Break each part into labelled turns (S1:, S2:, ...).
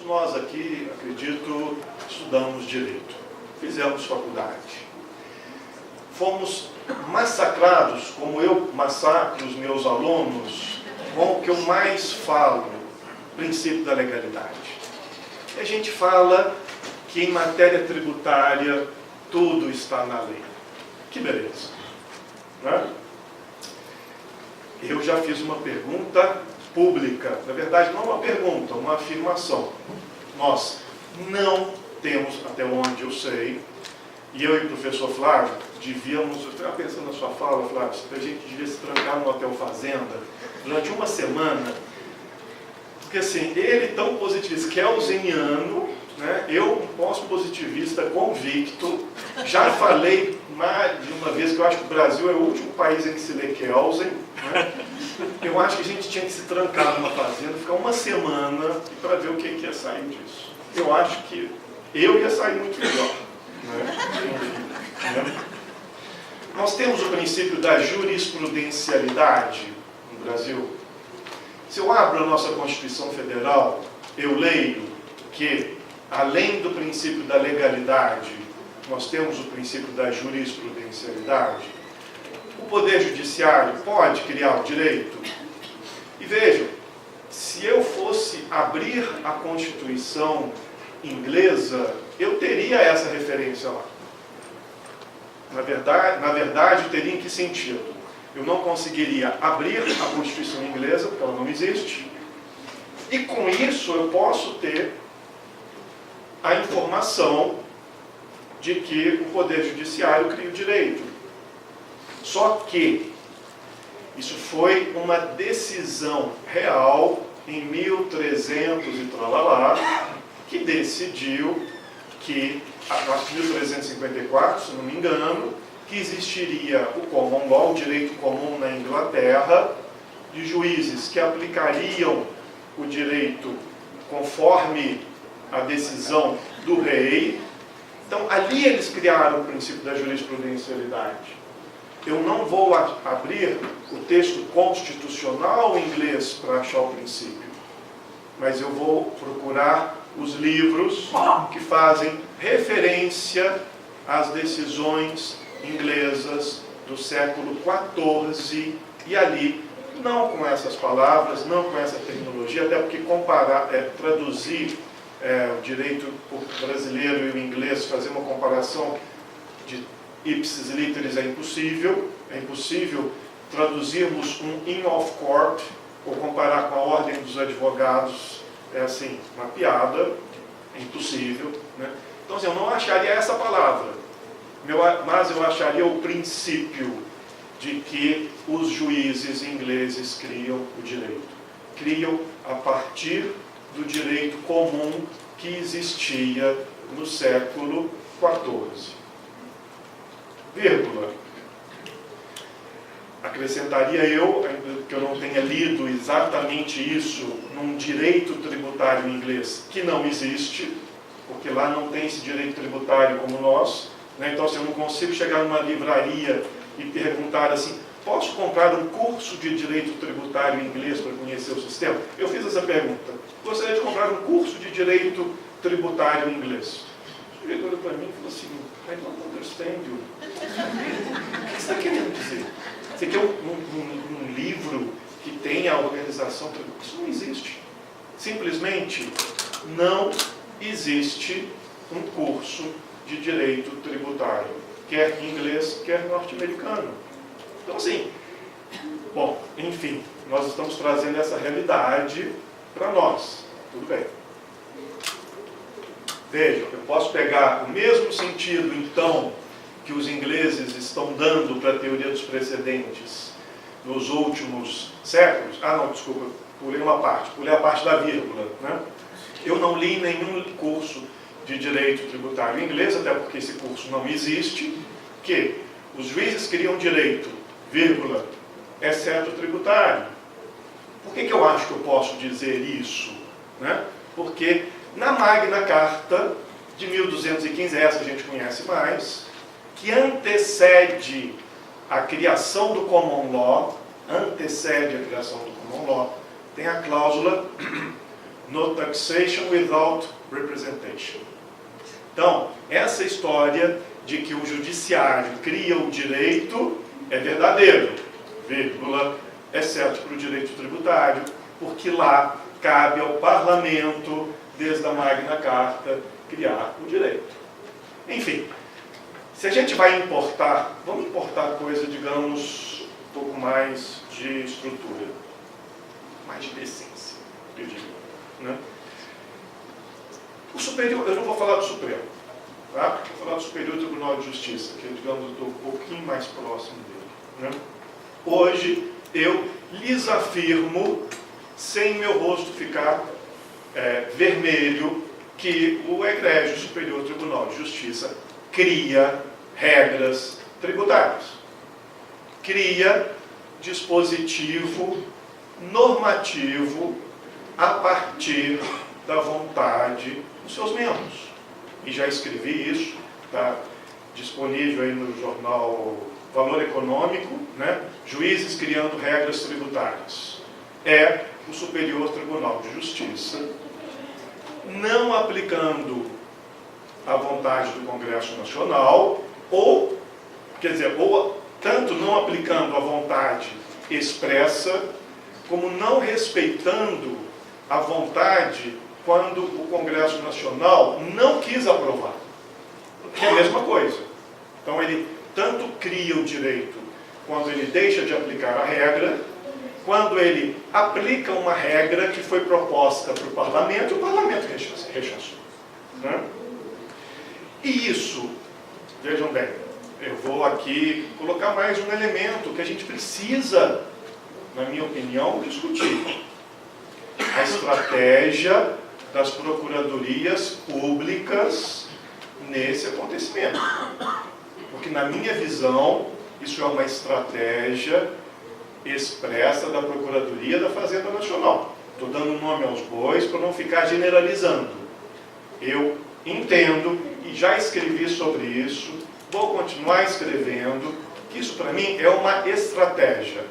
S1: Todos nós aqui, acredito, estudamos direito, fizemos faculdade. Fomos massacrados, como eu massacro os meus alunos, com o que eu mais falo, o princípio da legalidade. E a gente fala que em matéria tributária tudo está na lei. Que beleza, né? Eu já fiz uma pergunta pública, na verdade não uma pergunta, uma afirmação. Nós não temos, até onde eu sei, e eu e o professor Flávio devíamos, eu estava pensando na sua fala, Flávio, a gente devia se trancar no Hotel Fazenda durante uma semana, porque assim, ele tão positivista, kelseniano, né? Eu um pós-positivista convicto, já falei mais de uma vez que eu acho que o Brasil é o último país em que se lê Kelsen, né? Eu acho que a gente tinha que se trancar numa fazenda, ficar uma semana para ver o que ia sair disso. Eu acho que eu ia sair muito melhor, né? Nós temos o princípio da jurisprudencialidade no Brasil. Se eu abro a nossa Constituição Federal, eu leio que, além do princípio da legalidade, nós temos o princípio da jurisprudencialidade. O Poder Judiciário pode criar o direito? E vejam, se eu fosse abrir a Constituição inglesa, eu teria essa referência lá. Na verdade, teria em que sentido? Eu não conseguiria abrir a Constituição inglesa, porque ela não existe, e com isso eu posso ter a informação de que o Poder Judiciário cria o direito. Só que isso foi uma decisão real em 1300 e tralalá, que decidiu que, a partir de 1354, se não me engano, que existiria o common law, o direito comum na Inglaterra, de juízes que aplicariam o direito conforme a decisão do rei. Então, ali eles criaram o princípio da jurisprudencialidade. Eu não vou abrir o texto constitucional em inglês para achar o princípio, mas eu vou procurar os livros que fazem referência às decisões inglesas do século XIV, e ali, não com essas palavras, não com essa terminologia, até porque traduzir o direito brasileiro e o inglês, fazer uma comparação de ipsis literis é impossível traduzirmos um in of court, ou comparar com a ordem dos advogados, é assim, uma piada, é impossível, né? Então assim, eu não acharia essa palavra, mas eu acharia o princípio de que os juízes ingleses criam o direito. Criam a partir do direito comum que existia no século XIV. Vírgula. Acrescentaria eu, ainda que eu não tenha lido exatamente isso, num direito tributário inglês que não existe, porque lá não tem esse direito tributário como nós, né? Então, se eu não consigo chegar numa livraria e perguntar assim, posso comprar um curso de direito tributário inglês para conhecer o sistema? Eu fiz essa pergunta. Gostaria de comprar um curso de direito tributário inglês. O sujeito olhou para mim e falou assim, I don't understand you. O que você está querendo dizer? Você quer um livro que tenha a organização tributária? Isso não existe. Simplesmente não existe um curso de direito tributário, quer inglês, quer norte-americano. Então, assim, bom, enfim, nós estamos trazendo essa realidade para nós. Tudo bem. Vejam, eu posso pegar o mesmo sentido, então, que os ingleses estão dando para a teoria dos precedentes nos últimos séculos. Ah, não, desculpa, pulei a parte da vírgula, né? Eu não li nenhum curso de direito tributário inglês, até porque esse curso não existe, que os juízes criam direito, vírgula, exceto tributário. Por que eu acho que eu posso dizer isso? Né? Porque na Magna Carta de 1215, essa a gente conhece mais, que antecede a criação do common law, tem a cláusula no taxation without representation. Então, essa história de que o judiciário cria o direito é verdadeiro, vírgula, exceto para o direito tributário, porque lá cabe ao parlamento, desde a Magna Carta, criar o direito. Enfim, se a gente vai importar, vamos importar coisa, digamos, um pouco mais de estrutura, mais de decência, eu digo, né? O Superior, eu não vou falar do Supremo, tá? Vou falar do Superior Tribunal de Justiça, que, digamos, eu estou um pouquinho mais próximo dele, né? Hoje, eu lhes afirmo, sem meu rosto ficar vermelho, que o egrégio Superior Tribunal de Justiça cria regras tributárias, cria dispositivo normativo a partir da vontade dos seus membros. E já escrevi isso, está disponível aí no jornal Valor Econômico, né? Juízes criando regras tributárias. É o Superior Tribunal de Justiça, não aplicando a vontade do Congresso Nacional, ou, quer dizer, ou tanto não aplicando a vontade expressa, como não respeitando a vontade quando o Congresso Nacional não quis aprovar. Que é a mesma coisa. Então ele tanto cria o direito quando ele deixa de aplicar a regra, quando ele aplica uma regra que foi proposta para o parlamento, e o parlamento rechaçou. Né? E isso, vejam bem, eu vou aqui colocar mais um elemento que a gente precisa, na minha opinião, discutir. A estratégia das procuradorias públicas nesse acontecimento. Porque, na minha visão, isso é uma estratégia expressa da Procuradoria da Fazenda Nacional. Estou dando nome aos bois para não ficar generalizando. Eu entendo, e já escrevi sobre isso, vou continuar escrevendo, que isso para mim é uma estratégia.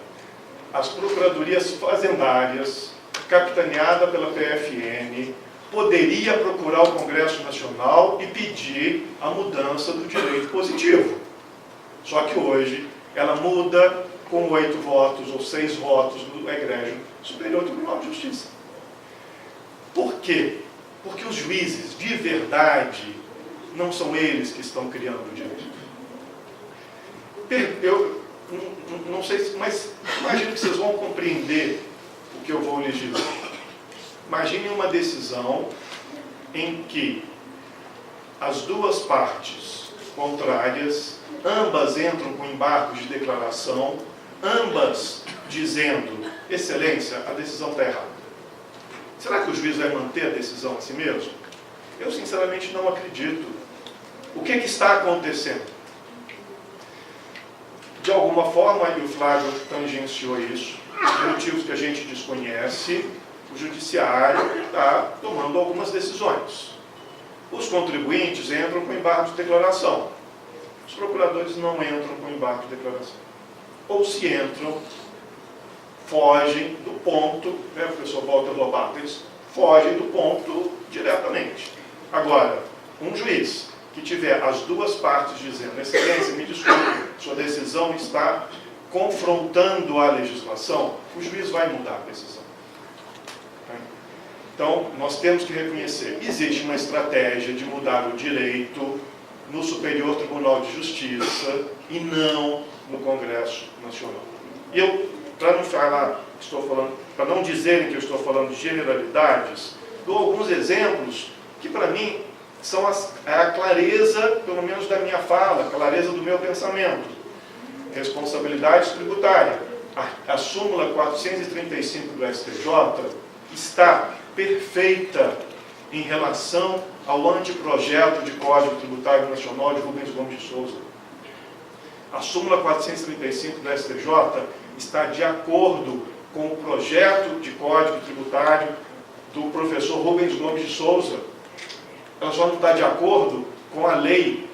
S1: As procuradorias fazendárias, capitaneada pela PFN, poderia procurar o Congresso Nacional e pedir a mudança do direito positivo. Só que hoje ela muda com 8 votos ou 6 votos do egrégio Superior Tribunal de Justiça. Por quê? Porque os juízes, de verdade, não são eles que estão criando o direito. Eu não sei, mas imagino que vocês vão compreender o que eu vou legislar. Imagine uma decisão em que as duas partes contrárias, ambas entram com embargos de declaração, ambas dizendo, excelência, a decisão está errada. Será que o juiz vai manter a decisão a si mesmo? Eu sinceramente não acredito. O que está acontecendo? De alguma forma, e o Flávio tangenciou isso, por motivos que a gente desconhece, o judiciário está tomando algumas decisões. Os contribuintes entram com embargo de declaração. Os procuradores não entram com embargo de declaração. Ou se entram, fogem do ponto, né, o professor Walter Lobato, eles fogem do ponto diretamente. Agora, um juiz que tiver as duas partes dizendo, excelência, me desculpe, sua decisão está confrontando a legislação, o juiz vai mudar a decisão. Então, nós temos que reconhecer, existe uma estratégia de mudar o direito no Superior Tribunal de Justiça e não no Congresso Nacional. E eu, para não falar, para não dizerem que eu estou falando de generalidades, dou alguns exemplos que, para mim, são a clareza, pelo menos da minha fala, a clareza do meu pensamento. Responsabilidade tributária. A súmula 435 do STJ está perfeita em relação ao anteprojeto de Código Tributário Nacional de Rubens Gomes de Souza. A súmula 435 do STJ está de acordo com o projeto de Código Tributário do professor Rubens Gomes de Souza. Ela só não está de acordo com a lei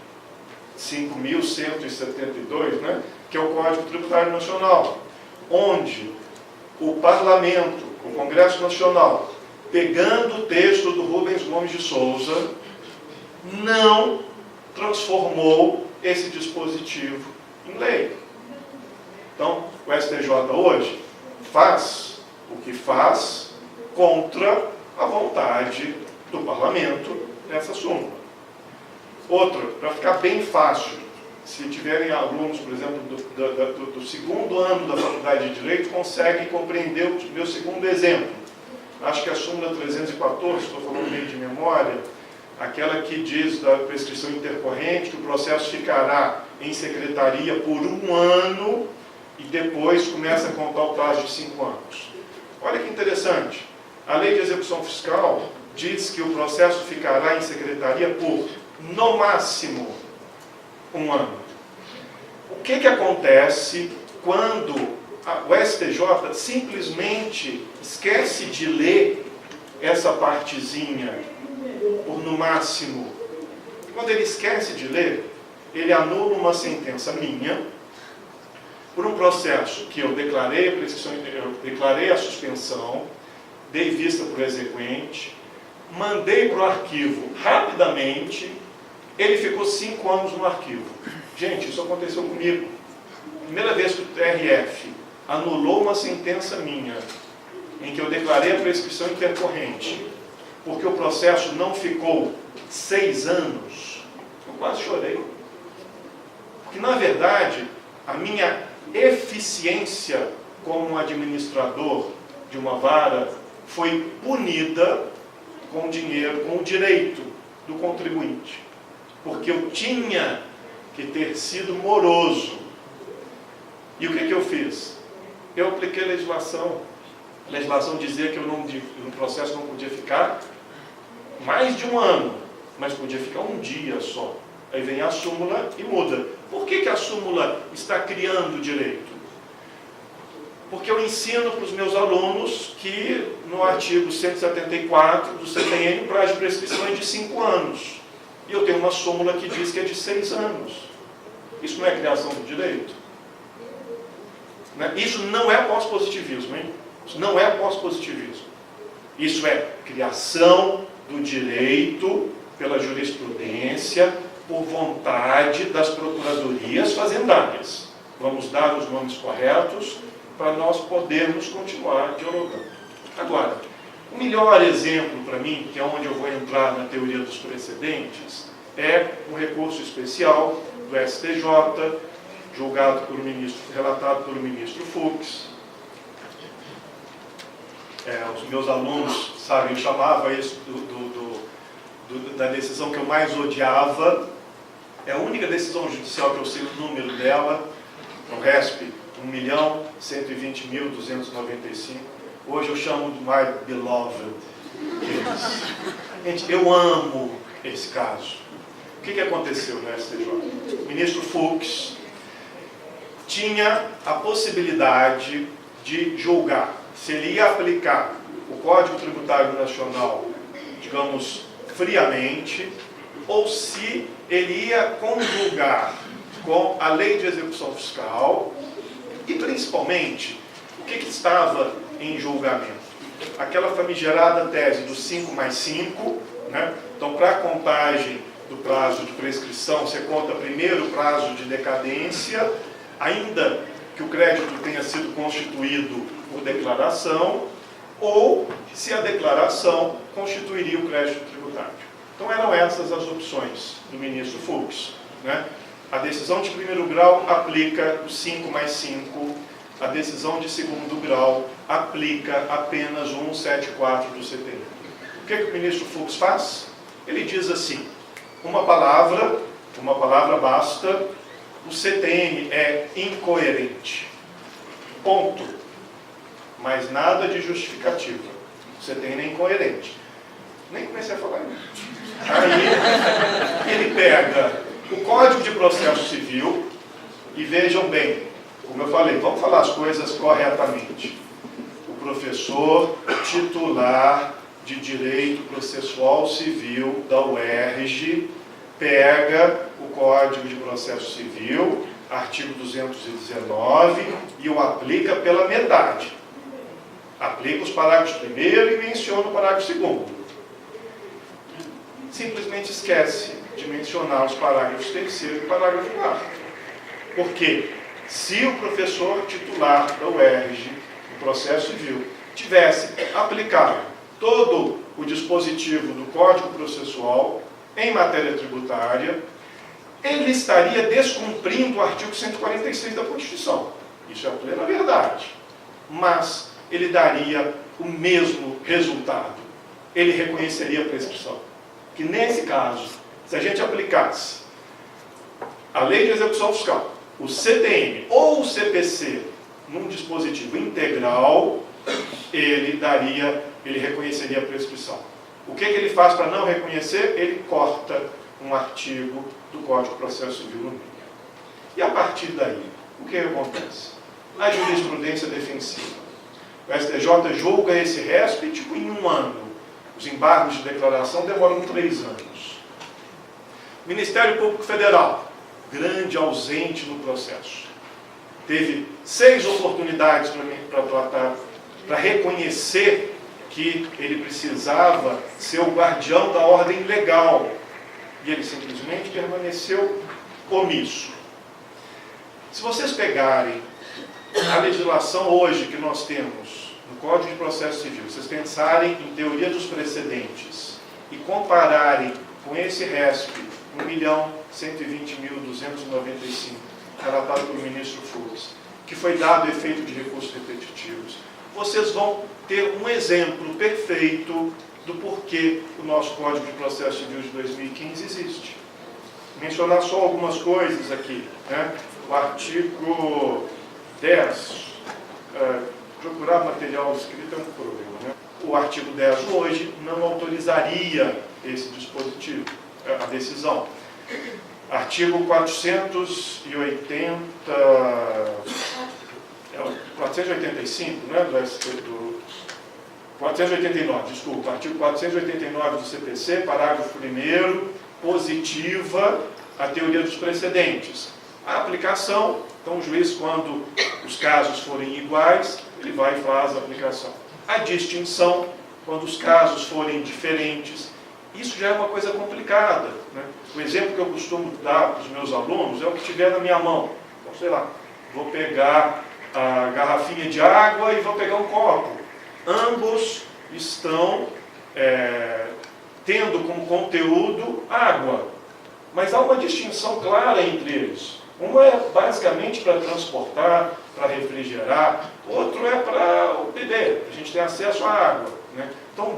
S1: 5.172, né, que é o Código Tributário Nacional, onde o Parlamento, o Congresso Nacional, pegando o texto do Rubens Gomes de Souza, não transformou esse dispositivo em lei. Então, o STJ hoje faz o que faz contra a vontade do parlamento nessa súmula. Outra, para ficar bem fácil, se tiverem alunos, por exemplo, do segundo ano da Faculdade de Direito, conseguem compreender o meu segundo exemplo. Acho que a súmula 314, estou falando meio de memória, aquela que diz da prescrição intercorrente, que o processo ficará em secretaria por 1 ano e depois começa a contar o prazo de 5 anos. Olha que interessante. A Lei de Execução Fiscal diz que o processo ficará em secretaria por, no máximo, 1 ano. O que acontece quando o STJ simplesmente esquece de ler essa partezinha por no máximo? Quando ele esquece de ler, ele anula uma sentença minha por um processo que eu declarei a prescrição, eu declarei a suspensão, dei vista para o exequente, mandei para o arquivo rapidamente, ele ficou 5 anos no arquivo. Gente, isso aconteceu comigo. Primeira vez que o TRF anulou uma sentença minha, em que eu declarei a prescrição intercorrente, porque o processo não ficou 6 anos, eu quase chorei. Porque, na verdade, a minha eficiência como administrador de uma vara foi punida com o dinheiro, com o direito do contribuinte. Porque eu tinha que ter sido moroso. E o que eu fiz? Eu apliquei a legislação. A legislação dizia que no processo não podia ficar mais de 1 ano, mas podia ficar 1 dia só. Aí vem a súmula e muda. Por que a súmula está criando direito? Porque eu ensino para os meus alunos que no artigo 174 do CTN o prazo de prescrição é de 5 anos. E eu tenho uma súmula que diz que é de 6 anos. Isso não é criação do direito? Isso não é pós-positivismo, hein? Isso não é pós-positivismo. Isso é criação do direito pela jurisprudência, por vontade das procuradorias fazendárias. Vamos dar os nomes corretos para nós podermos continuar dialogando. Agora, o melhor exemplo para mim, que é onde eu vou entrar na teoria dos precedentes, é um recurso especial do STJ, julgado por relatado pelo ministro Fux. Os meus alunos sabem, eu chamava isso da decisão que eu mais odiava. É a única decisão judicial que eu sei o número dela, o RESP 1.120.295. Hoje eu chamo de my beloved case. Gente, eu amo esse caso. O que aconteceu no STJ? O ministro Fux tinha a possibilidade de julgar se ele ia aplicar o Código Tributário Nacional, digamos, friamente, ou se ele ia conjugar com a Lei de Execução Fiscal e, principalmente, o que estava em julgamento? Aquela famigerada tese do 5 mais 5, né? Então, para a contagem do prazo de prescrição, você conta primeiro o prazo de decadência, ainda que o crédito tenha sido constituído por declaração, ou se a declaração constituiria o crédito tributário. Então eram essas as opções do ministro Fux, né? A decisão de primeiro grau aplica o 5 mais 5, a decisão de segundo grau aplica apenas o 174 do CTN. O que o ministro Fux faz? Ele diz assim, uma palavra basta, o CTN é incoerente. Ponto. Mas nada de justificativa. O CTN é incoerente. Nem comecei a falar isso. Aí ele pega o Código de Processo Civil e vejam bem, como eu falei, vamos falar as coisas corretamente. O professor titular de Direito Processual Civil da UERJ pega o Código de Processo Civil, artigo 219, e o aplica pela metade. Aplica os parágrafos 1º e menciona o parágrafo 2º. Simplesmente esquece de mencionar os parágrafos 3º e parágrafo 4º. Porque se o professor titular da UERJ, no processo civil, tivesse aplicado todo o dispositivo do Código Processual em matéria tributária, ele estaria descumprindo o artigo 146 da Constituição. Isso é a plena verdade. Mas ele daria o mesmo resultado. Ele reconheceria a prescrição. Que nesse caso, se a gente aplicasse a Lei de Execução Fiscal, o CTM ou o CPC num dispositivo integral, ele reconheceria a prescrição. O que ele faz para não reconhecer? Ele corta um artigo do Código de Processo Civil no meio. E a partir daí, o que acontece? A jurisprudência defensiva. O STJ julga esse réspite em 1 ano. Os embargos de declaração demoram 3 anos. Ministério Público Federal, grande ausente no processo. Teve 6 oportunidades para reconhecer que ele precisava ser o guardião da ordem legal. E ele simplesmente permaneceu omisso. Se vocês pegarem a legislação hoje que nós temos no Código de Processo Civil, vocês pensarem em teoria dos precedentes e compararem com esse RESP 1.120.295, relatado pelo ministro Fux, que foi dado efeito de recursos repetitivos, vocês vão ter um exemplo perfeito do porquê o nosso Código de Processo Civil de 2015 existe. Mencionar só algumas coisas aqui, né? O artigo 10, procurar material escrito é um problema, né? O artigo 10 hoje não autorizaria esse dispositivo, a decisão. Artigo 485, né, do 489, desculpa, artigo 489 do CPC, parágrafo 1º, positiva a teoria dos precedentes. A aplicação, então o juiz, quando os casos forem iguais, ele vai e faz a aplicação. A distinção, quando os casos forem diferentes, isso já é uma coisa complicada, né? O exemplo que eu costumo dar para os meus alunos é o que tiver na minha mão. Então, sei lá, vou pegar a garrafinha de água e vou pegar um copo. Ambos estão tendo como conteúdo água, mas há uma distinção clara entre eles. Uma é basicamente para transportar, para refrigerar, outro é para beber, a gente tem acesso à água, né? Então, a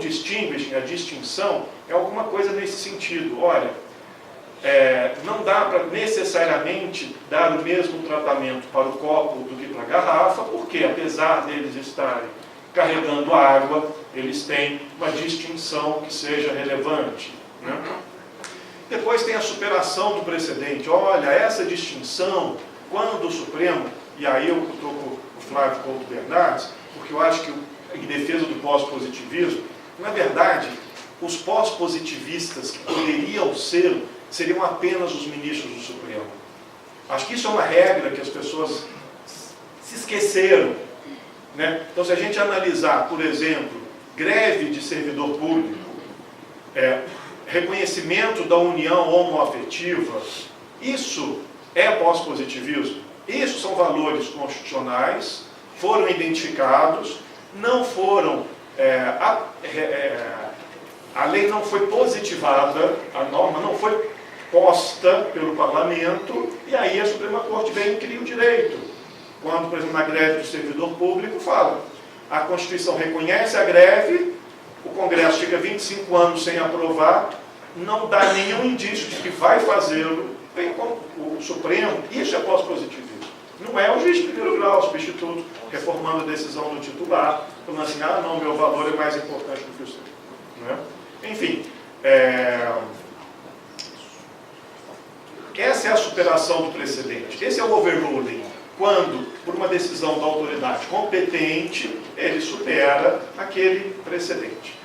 S1: distinção é alguma coisa nesse sentido. Olha, não dá para necessariamente dar o mesmo tratamento para o copo do que para a garrafa, porque apesar deles estarem carregando água, eles têm uma distinção que seja relevante, né? Depois tem a superação do precedente. Olha, essa distinção, quando o Supremo, e aí eu estou com o Flávio Couto Bernardes, porque eu acho que em defesa do pós-positivismo, na verdade, os pós-positivistas que poderiam ser, seriam apenas os ministros do Supremo. Acho que isso é uma regra que as pessoas se esqueceram, né? Então, se a gente analisar, por exemplo, greve de servidor público, reconhecimento da união homoafetiva, isso é pós-positivismo. Isso são valores constitucionais, foram identificados, não foram... a lei não foi positivada, a norma não foi posta pelo parlamento, e aí a Suprema Corte vem e cria o direito. Quando, por exemplo, na greve do servidor público, fala, a Constituição reconhece a greve, o Congresso fica 25 anos sem aprovar, não dá nenhum indício de que vai fazê-lo, vem com o Supremo, isso é pós-positivismo. Não é o juiz de primeiro grau, o substituto, reformando a decisão do titular, falando assim, não, meu valor é mais importante do que o seu. Não é? Enfim, essa é a superação do precedente. Esse é o overruling, quando, por uma decisão da autoridade competente, ele supera aquele precedente.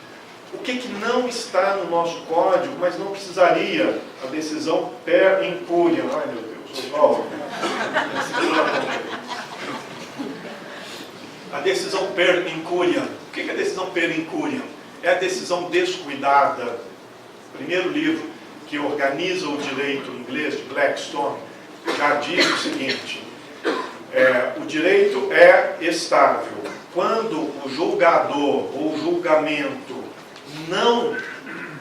S1: O que não está no nosso código, mas não precisaria, a decisão per incuriam. Ai, meu Deus, Oswaldo. A decisão per incuriam. O que é a decisão per incuriam? É a decisão descuidada. Primeiro livro que organiza o direito inglês, de Blackstone, já diz o seguinte: o direito é estável quando o julgador ou o julgamento não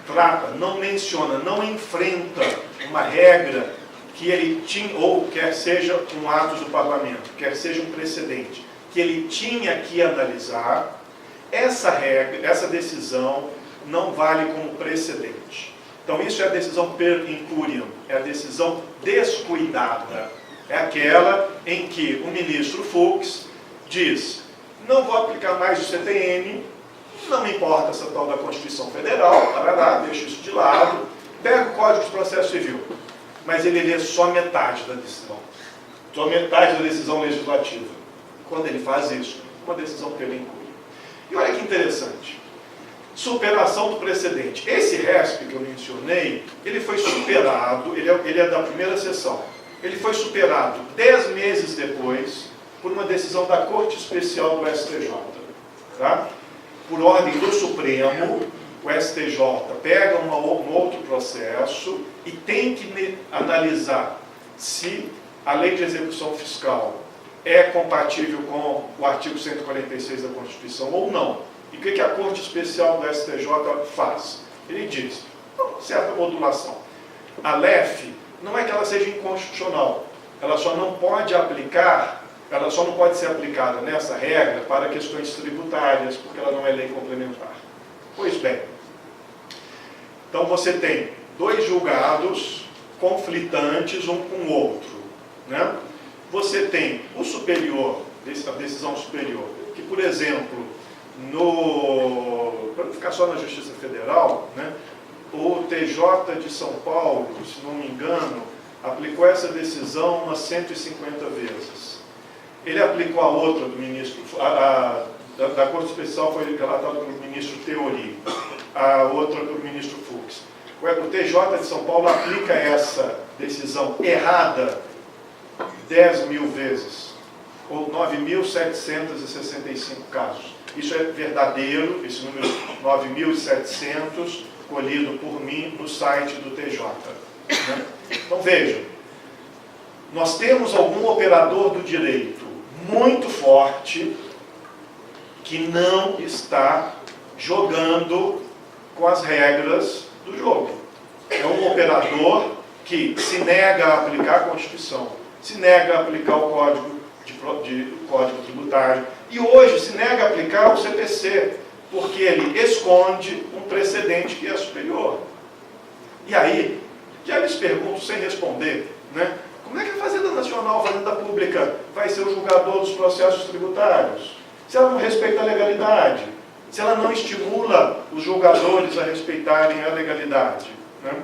S1: trata, não menciona, não enfrenta uma regra que ele tinha, ou quer seja um ato do parlamento, quer seja um precedente, que ele tinha que analisar. Essa regra, essa decisão não vale como precedente. Então isso é a decisão per incuriam, é a decisão descuidada. É aquela em que o ministro Fux diz: não vou aplicar mais o CTN, não me importa essa tal da Constituição Federal, tarará, deixa isso de lado, pega o Código de Processo Civil. Mas ele lê só metade da decisão, só metade da decisão legislativa. Quando ele faz isso, uma decisão per incuriam. E olha que interessante, superação do precedente. Esse RESP que eu mencionei, ele foi superado, ele é da primeira sessão, ele foi superado 10 meses depois por uma decisão da Corte Especial do STJ. Tá? Por ordem do Supremo, o STJ pega um outro processo e tem que analisar se a lei de execução fiscal é compatível com o artigo 146 da Constituição ou não. E o que a Corte Especial do STJ faz? Ele diz, certa modulação. A LEF não é que ela seja inconstitucional, ela só não pode aplicar, ela só não pode ser aplicada nessa regra para questões tributárias, porque ela não é lei complementar. Pois bem, então você tem dois julgados conflitantes um com o outro, né? Você tem o superior, a decisão superior, que, por exemplo, para não ficar só na Justiça Federal, né, o TJ de São Paulo, se não me engano, aplicou essa decisão umas 150 vezes. Ele aplicou a outra do ministro, da Corte Especial foi relatada pelo ministro Teori, a outra pelo ministro Fux. O TJ de São Paulo aplica essa decisão errada 10 mil vezes, ou 9.765 casos. Isso é verdadeiro, esse número 9.700, colhido por mim no site do TJ. Né? Então vejam, nós temos algum operador do direito muito forte que não está jogando com as regras do jogo. É um operador que se nega a aplicar a Constituição, se nega a aplicar o Código Tributário e hoje se nega a aplicar o CPC, porque ele esconde um precedente que é superior. E aí, já lhes pergunto sem responder, né? Como é que a Fazenda Nacional, a Fazenda Pública, vai ser o julgador dos processos tributários? Se ela não respeita a legalidade, se ela não estimula os julgadores a respeitarem a legalidade, né?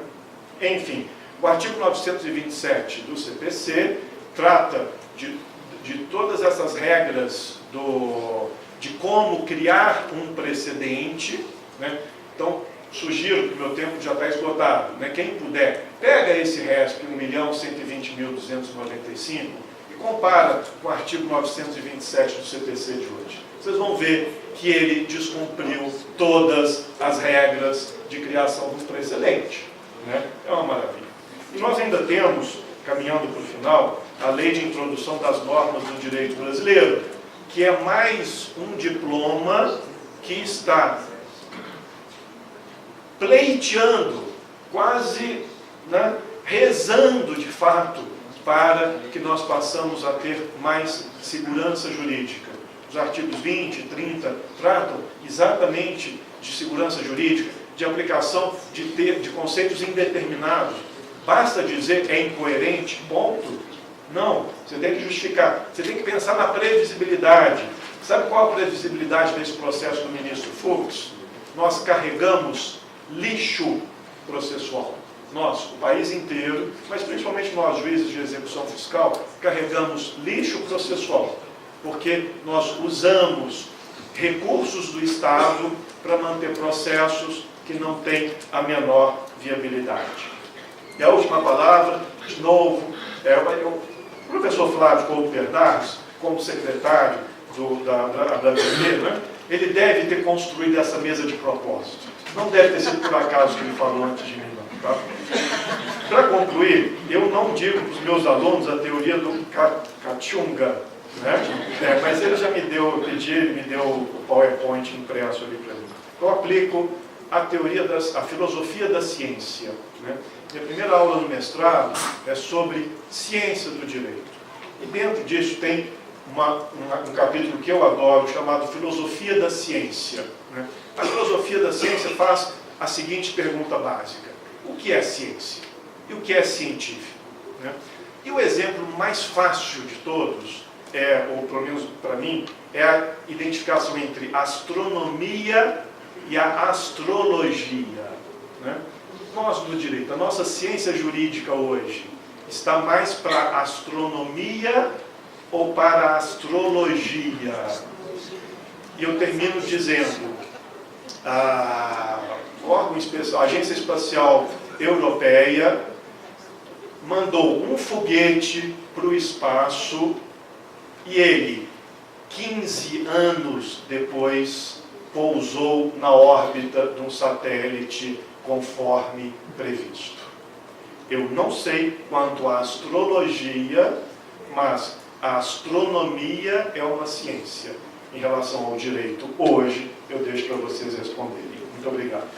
S1: Enfim, o artigo 927 do CPC trata de todas essas regras de como criar um precedente, né? Então, sugiro que o meu tempo já está esgotado, né? Quem puder, pega esse RESP 1.120.295 e compara com o artigo 927 do CPC de hoje. Vocês vão ver que ele descumpriu todas as regras de criação do precedente, né? É uma maravilha. E nós ainda temos, caminhando para o final, a Lei de Introdução das Normas do Direito Brasileiro, que é mais um diploma que está pleiteando, quase, né, rezando de fato, para que nós possamos a ter mais segurança jurídica. Os artigos 20 e 30 tratam exatamente de segurança jurídica, de aplicação de conceitos indeterminados. Basta dizer que é incoerente, ponto. Não, você tem que justificar, você tem que pensar na previsibilidade. Sabe qual a previsibilidade desse processo do ministro Fux? Nós carregamos lixo processual. Nós, o país inteiro, mas principalmente nós, juízes de execução fiscal, carregamos lixo processual, porque nós usamos recursos do Estado para manter processos que não têm a menor viabilidade. E a última palavra, de novo, o professor Flávio Couto Bernardes, como secretário, da BBB, né? Ele deve ter construído essa mesa de propósito. Não deve ter sido por acaso que ele falou antes de mim, não. Tá? Para concluir, eu não digo para os meus alunos a teoria do Kachunga, né? Mas ele já me deu, eu pedi, ele me deu o PowerPoint impresso ali para mim. Eu aplico a filosofia da ciência. Né? Minha primeira aula no mestrado é sobre ciência do direito. E dentro disso tem um capítulo que eu adoro, chamado Filosofia da Ciência. Né? A filosofia da ciência faz a seguinte pergunta básica: o que é ciência? E o que é científico? Né? E o exemplo mais fácil de todos, ou pelo menos para mim, é a identificação entre astronomia e a astrologia. Né? Nós do direito, a nossa ciência jurídica hoje está mais para a astronomia ou para a astrologia? E eu termino dizendo, a Agência Espacial Europeia mandou um foguete para o espaço e ele, 15 anos depois, pousou na órbita de um satélite conforme previsto. Eu não sei quanto à astrologia, mas a astronomia é uma ciência. Em relação ao direito, hoje, eu deixo para vocês responderem. Muito obrigado.